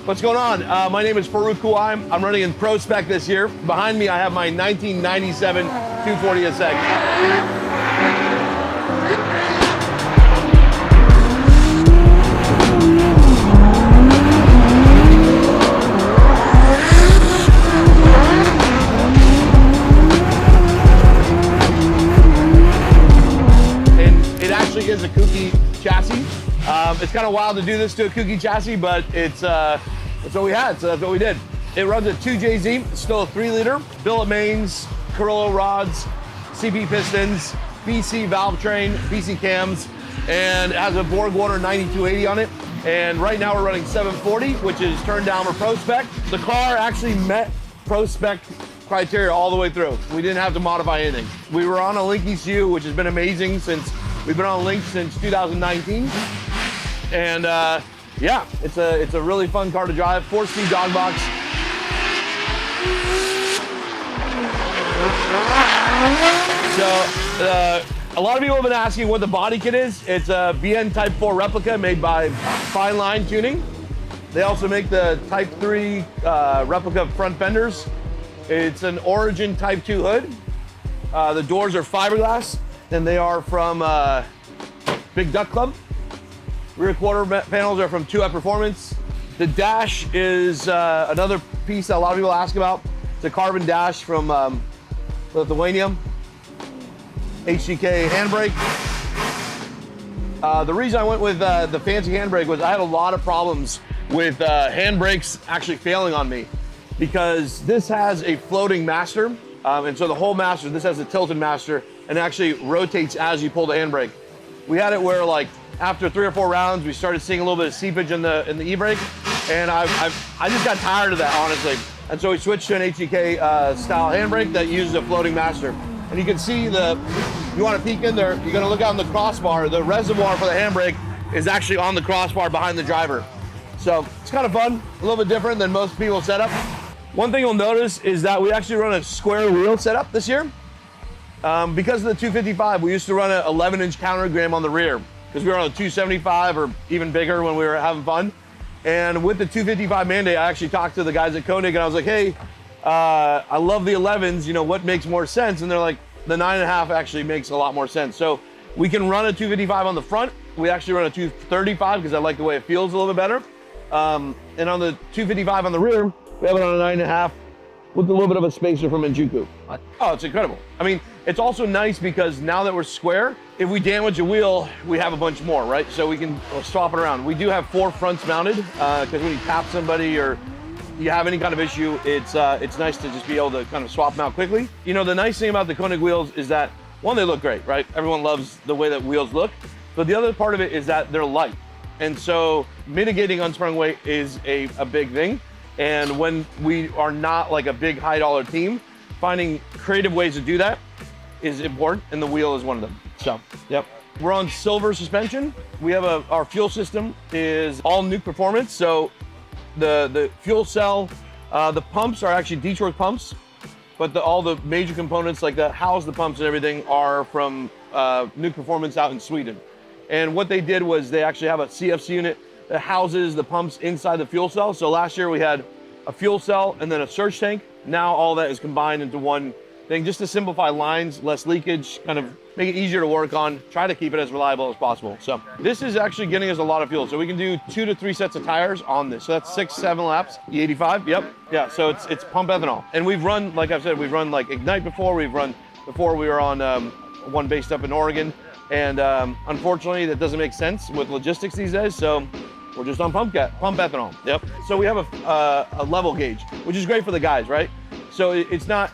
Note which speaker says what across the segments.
Speaker 1: What's going on? My name is Faruk Kugay. I'm running in Pro-SPEC this year. Behind me, I have my 1997 240 SX. Is a Kooky chassis. It's kind of wild to do this to a Kooky chassis, but it's what we had, so that's what we did. It runs a 2JZ, it's still a 3-liter, billet mains, Carrillo rods, CP pistons, BC valve train, BC cams, and it has a Borg-Warner 9280 on it. And right now we're running 740, which is turned down for Pro-SPEC. The car actually met Pro-SPEC criteria all the way through. We didn't have to modify anything. We were on a Link ECU, which has been amazing since we've been on Link since 2019. And yeah, it's a really fun car to drive. 4-speed dog box. So a lot of people have been asking what the body kit is. It's a BN Type 4 replica made by Fine Line Tuning. They also make the Type 3 replica front fenders. It's an Origin Type 2 hood. The doors are fiberglass, and they are from Big Duck Club. Rear quarter panels are from 2F Performance. The dash is another piece that a lot of people ask about. It's a carbon dash from Lithuania. HGK handbrake. The reason I went with the fancy handbrake was I had a lot of problems with handbrakes actually failing on me, because this has a floating master, and so the whole master, this has a tilted master, and actually rotates as you pull the handbrake. We had it where, like, after 3 or 4 rounds, we started seeing a little bit of seepage in the e-brake, and I just got tired of that, honestly. And so we switched to an HGK style handbrake that uses a floating master. And you can see you want to peek in there, you're gonna look out on the crossbar. The reservoir for the handbrake is actually on the crossbar behind the driver. So it's kind of fun, a little bit different than most people's setup. One thing you'll notice is that we actually run a square wheel setup this year. Because of the 255, we used to run an 11-inch countergram on the rear, because we were on a 275 or even bigger when we were having fun. And with the 255 mandate, I actually talked to the guys at Koenig, and I was like, hey, I love the 11s, you know, what makes more sense? And they're like, the 9.5 actually makes a lot more sense. So we can run a 255 on the front. We actually run a 235 because I like the way it feels a little bit better. And on the 255 on the rear, we have it on a 9.5 with a little bit of a spacer from Enjuku. Oh, it's incredible. I mean, it's also nice because now that we're square, if we damage a wheel, we have a bunch more, right? So we can swap it around. We do have 4 fronts mounted, because when you tap somebody or you have any kind of issue, it's nice to just be able to kind of swap them out quickly. You know, the nice thing about the Koenig wheels is that, one, they look great, right? Everyone loves the way that wheels look. But the other part of it is that they're light. And so mitigating unsprung weight is a big thing. And when we are not like a big high dollar team, finding creative ways to do that is important, and the wheel is one of them. So, yep. We're on silver suspension. We have our fuel system is all Nuke Performance. So the fuel cell, the pumps are actually Detroit pumps, but all the major components like that house the pumps and everything are from Nuke Performance out in Sweden. And what they did was they actually have a CFC unit that houses the pumps inside the fuel cell. So last year we had a fuel cell and then a surge tank. Now all that is combined into one thing, just to simplify lines, less leakage, kind of make it easier to work on, try to keep it as reliable as possible. So this is actually getting us a lot of fuel. So we can do 2 to 3 sets of tires on this. So that's 6-7 laps, E85, yep. Yeah, so it's pump ethanol. And we've run, like I've said, we've run like Ignite before, we were on one based up in Oregon. And unfortunately, that doesn't make sense with logistics these days. So we're just on pump ethanol. Yep. So we have a level gauge, which is great for the guys, right? So it's not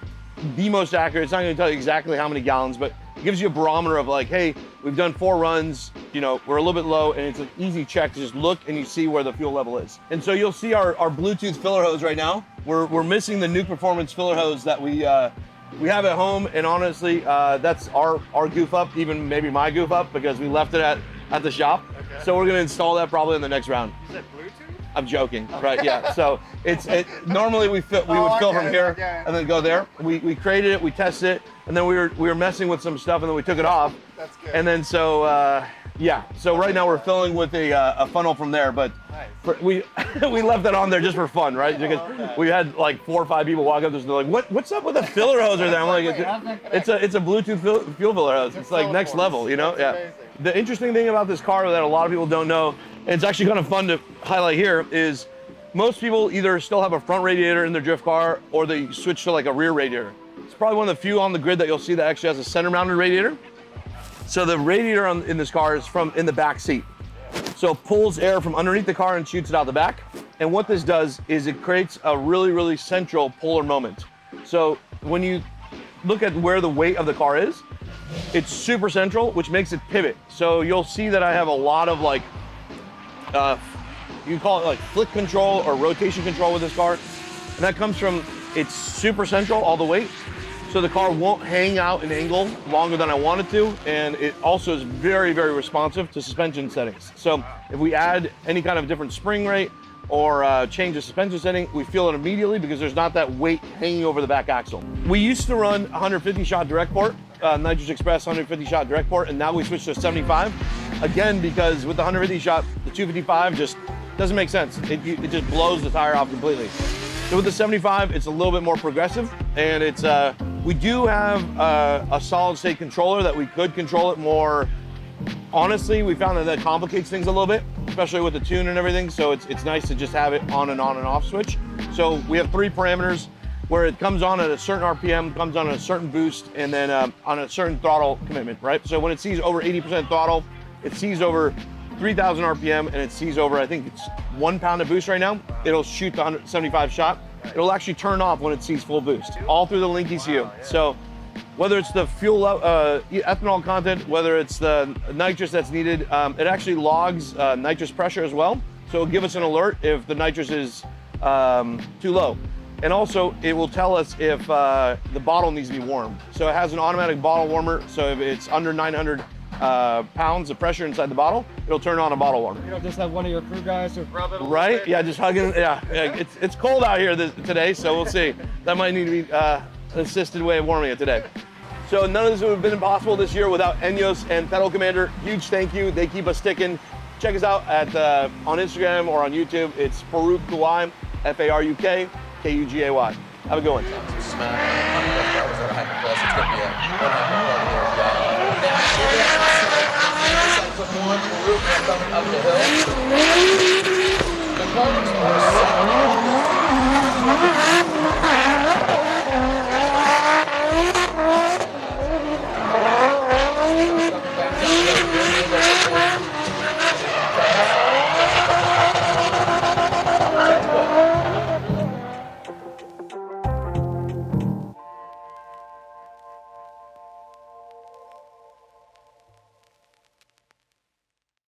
Speaker 1: the most accurate. It's not going to tell you exactly how many gallons, but it gives you a barometer of like, hey, we've done 4 runs, you know, we're a little bit low, and it's an easy check to just look and you see where the fuel level is. And so you'll see our Bluetooth filler hose right now. We're missing the Nuke Performance filler hose that we have at home, and honestly, that's our goof up, even maybe my goof up, because we left it at the shop. Okay. So we're gonna install that probably in the next round. Is that Bluetooth? I'm joking, right? Yeah. So normally we would fill from here and then go there. We created it, we tested it, and then we were messing with some stuff, and then we took it off. That's good. And then so Yeah, so right now we're filling with a funnel from there, but we we left that on there just for fun, right? Because we had like 4 or 5 people walk up to us and they're like, what's up with the filler hose there? I'm like, it's a Bluetooth fuel filler hose. It's like next level, you know? Yeah. The interesting thing about this car that a lot of people don't know, and it's actually kind of fun to highlight here, is most people either still have a front radiator in their drift car or they switch to like a rear radiator. It's probably one of the few on the grid that you'll see that actually has a center mounted radiator. So the radiator in this car is from in the back seat. So it pulls air from underneath the car and shoots it out the back. And what this does is it creates a really, really central polar moment. So when you look at where the weight of the car is, it's super central, which makes it pivot. So you'll see that I have a lot of like, you can call it like flick control or rotation control with this car. And that comes from, it's super central, all the weight. So the car won't hang out an angle longer than I want it to, and it also is very, very responsive to suspension settings. So if we add any kind of different spring rate or change the suspension setting, we feel it immediately because there's not that weight hanging over the back axle. We used to run 150 shot direct port, Nitrous Express 150 shot direct port, and now we switched to 75. Again, because with the 150 shot, the 255 just doesn't make sense. It just blows the tire off completely. So with the 75, it's a little bit more progressive, and it's we do have a solid state controller that we could control it more. Honestly, we found that complicates things a little bit, especially with the tune and everything. So it's nice to just have it on and off switch. So we have 3 parameters where it comes on at a certain RPM, comes on at a certain boost, and then on a certain throttle commitment, right? So when it sees over 80% throttle, it sees over 3,000 RPM, and it sees over, I think it's 1 pound of boost right now, it'll shoot the 175 shot. It'll actually turn off when it sees full boost, all through the Link ECU. So whether it's the fuel, ethanol content, whether it's the nitrous that's needed, it actually logs nitrous pressure as well. So it'll give us an alert if the nitrous is too low. And also it will tell us if the bottle needs to be warmed. So it has an automatic bottle warmer. So if it's under 900 pounds of pressure inside the bottle, it'll turn on a bottle warmer.
Speaker 2: You know, just have one of your crew guys to rub it.
Speaker 1: Right? Yeah, just hugging. Yeah. It's cold out here today, so we'll see. That might need to be an assisted way of warming it today. So none of this would have been possible this year without Enyos and Pedal Commander. Huge thank you. They keep us sticking. Check us out at on Instagram or on YouTube. It's Faruk Kugay, Faruk Kugay. Have a good one. Coming up the hill. The cars are